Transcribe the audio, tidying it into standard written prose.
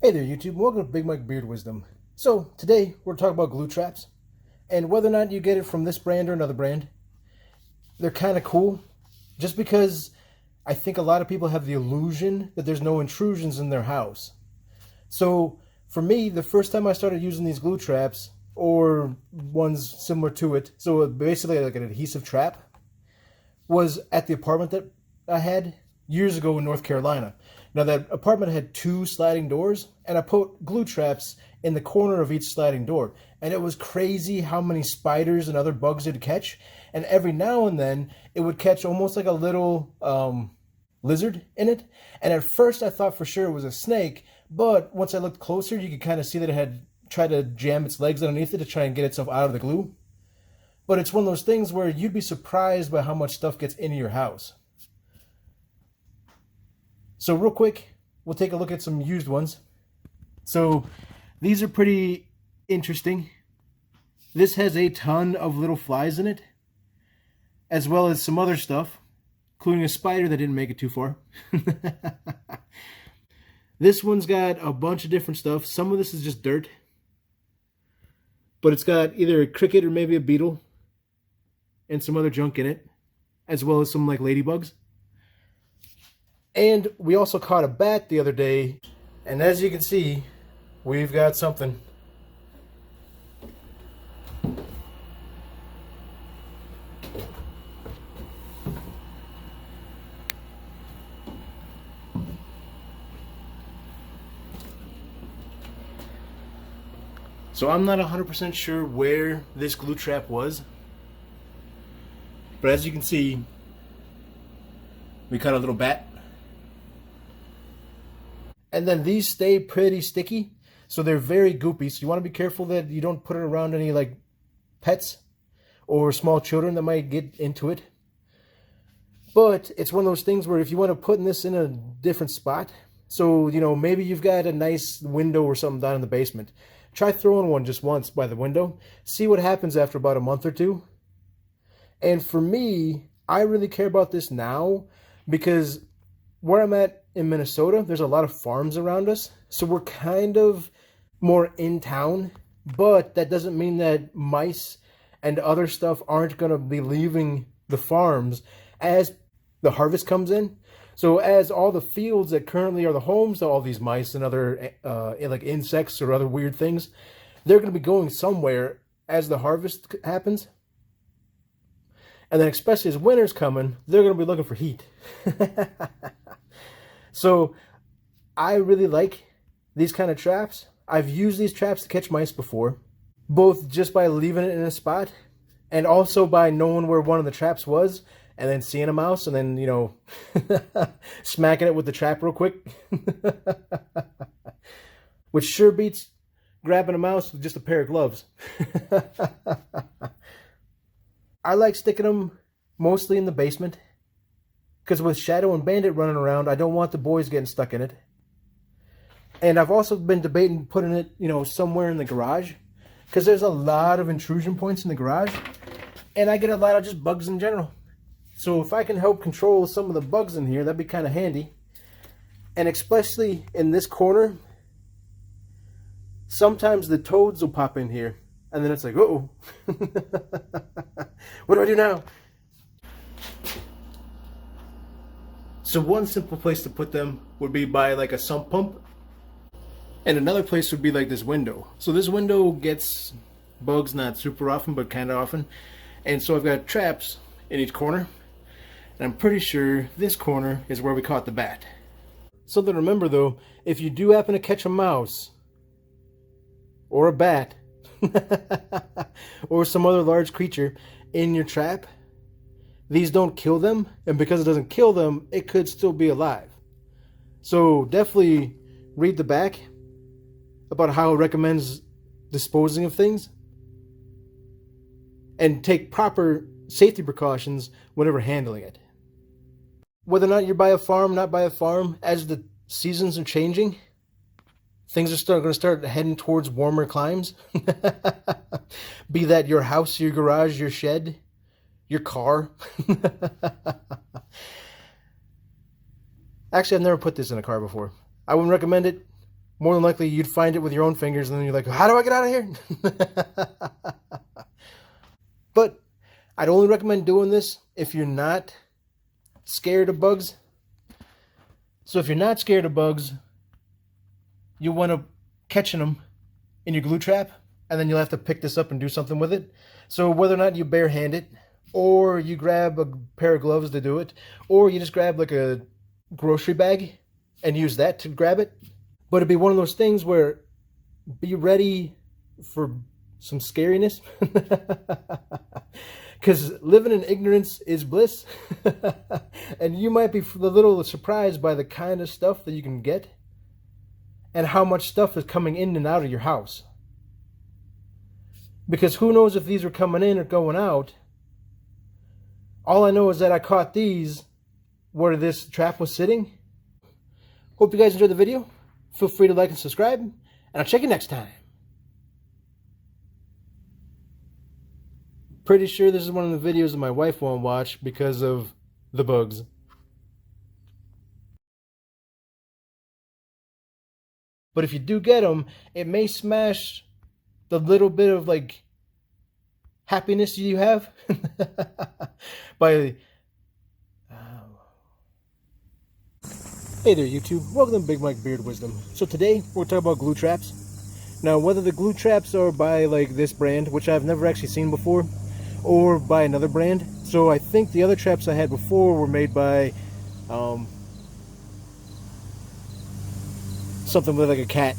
Hey there, YouTube. Welcome to Big Mike Beard Wisdom. So, today we're talking about glue traps and whether or not you get it from this brand or another brand. They're kind of cool just because I think a lot of people have the illusion that there's no intrusions in their house. So, for me, the first time I started using these glue traps or ones similar to it, so basically like an adhesive trap, was at the apartment that I had years ago in North Carolina. Now that apartment had 2 sliding doors, and I put glue traps in the corner of each sliding door. And it was crazy how many spiders and other bugs it'd catch. And every now and then, it would catch almost like a little lizard in it. And at first, I thought for sure it was a snake. But once I looked closer, you could kind of see that it had tried to jam its legs underneath it to try and get itself out of the glue. But it's one of those things where you'd be surprised by how much stuff gets into your house. So real quick, we'll take a look at some used ones. So these are pretty interesting. This has a ton of little flies in it, as well as some other stuff, including a spider that didn't make it too far. This one's got a bunch of different stuff. Some of this is just dirt, but it's got either a cricket or maybe a beetle and some other junk in it, as well as some like ladybugs. And we also caught a bat the other day, and as you can see, we've got something. So I'm not 100% sure where this glue trap was, but as you can see, we caught a little bat. And then these stay pretty sticky, so they're very goopy. So you want to be careful that you don't put it around any like pets or small children that might get into it. But it's one of those things where if you want to put this in a different spot, so maybe you've got a nice window or something down in the basement, try throwing one just once by the window. See what happens after about a month or two. And for me, I really care about this now because where I'm at in Minnesota, there's a lot of farms around us, so we're kind of more in town, but that doesn't mean that mice and other stuff aren't going to be leaving the farms as the harvest comes in. So as all the fields that currently are the homes to all these mice and other like insects or other weird things, they're going to be going somewhere as the harvest happens. And then especially as winter's coming, they're going to be looking for heat. So I really like these kind of traps. I've used these traps to catch mice before, both just by leaving it in a spot and also by knowing where one of the traps was and then seeing a mouse and then, smacking it with the trap real quick. Which sure beats grabbing a mouse with just a pair of gloves. I like sticking them mostly in the basement, because with Shadow and Bandit running around, I don't want the boys getting stuck in it. And I've also been debating putting it, somewhere in the garage, because there's a lot of intrusion points in the garage, and I get a lot of just bugs in general. So if I can help control some of the bugs in here, that'd be kind of handy. And especially in this corner, sometimes the toads will pop in here, and then it's like, uh-oh. What do I do now? So one simple place to put them would be by like a sump pump. And another place would be like this window. So this window gets bugs not super often, but kind of often. And so I've got traps in each corner. And I'm pretty sure this corner is where we caught the bat. Something to remember though, if you do happen to catch a mouse, or a bat, or some other large creature in your trap, these don't kill them, and because it doesn't kill them, it could still be alive. So definitely read the back about how it recommends disposing of things, and take proper safety precautions whenever handling it. Whether or not you're by a farm, not by a farm, as the seasons are changing, things are going to start heading towards warmer climes. Be that your house, your garage, your shed, your car. Actually, I've never put this in a car before. I wouldn't recommend it, more than likely you'd find it with your own fingers, and then you're like, how do I get out of here? But I'd only recommend doing this if you're not scared of bugs. So if you're not scared of bugs, you want to catching them in your glue trap, and then you'll have to pick this up and do something with it. So whether or not you barehand it, or you grab a pair of gloves to do it, or you just grab like a grocery bag and use that to grab it. But it'd be one of those things where be ready for some scariness. Because living in ignorance is bliss. And you might be a little surprised by the kind of stuff that you can get and how much stuff is coming in and out of your house. Because who knows if these are coming in or going out. All I know is that I caught these where this trap was sitting. Hope you guys enjoyed the video. Feel free to like and subscribe, and I'll check you next time. Pretty sure this is one of the videos that my wife won't watch because of the bugs. But if you do get them, it may smash the little bit of like happiness you have by Hey there YouTube, welcome to Big Mike Beard Wisdom. So today we're talking about glue traps. Now whether the glue traps are by like this brand, which I've never actually seen before, or by another brand. So I think the other traps I had before were made by something with like a cat.